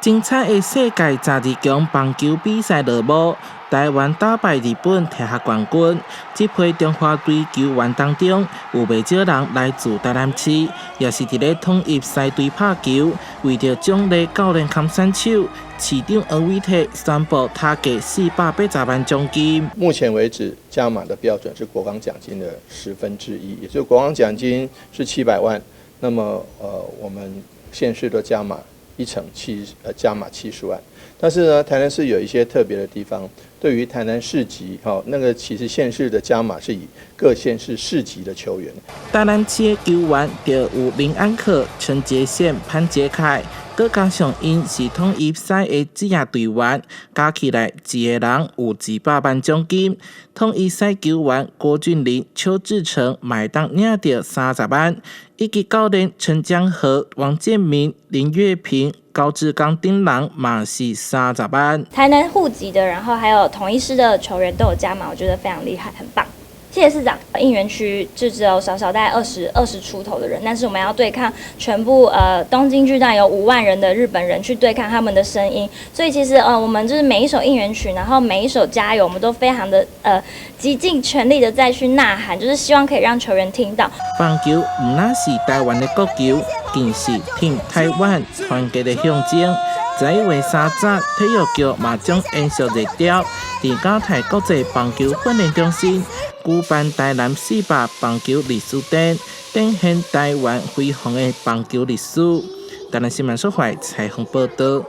精彩的世界12强棒球比赛落幕，台湾打败日本拿下冠军。这批中华队球员当中，有不少人来自台南市，也是伫咧统一赛队拍球。为着奖励教练砍山手，市长黄伟体宣布他给480万奖金。目前为止，加码的标准是国防奖金的1/10，也就是国防奖金是700万，那么我们县市的加码1成加码70万。但是呢，台南市有一些特别的地方，对于台南市级，那个其实县市的加码是以各县市市级的球员。台南市的球员就有林安可、陈杰宪、潘杰凯，佮加上因是统一赛的职业队员，加起来一个人有200万奖金。统一赛球员郭俊麟、邱志成买当领到30万，以及教练陈江河、王建民、林月平、高志刚等人嘛是30万。台南户籍的，然后还有同一师的球员都有加码，我觉得非常厉害，很棒。谢谢市长。应援区就只有少大概20出头的人，但是我们要对抗全部东京巨蛋有5万人的日本人去对抗他们的声音，所以其实我们就是每一首应援曲，然后每一首加油，我们都非常的极尽全力的再去呐喊，就是希望可以让球员听到。棒球唔那是台湾的国球，更是挺台湾团结的象征。11月30日，体育局嘛将延续热潮，伫嘉泰国际棒球训练中心举办台南400棒球历史展，展现台湾辉煌的棒球历史。台南新闻所在采访报道。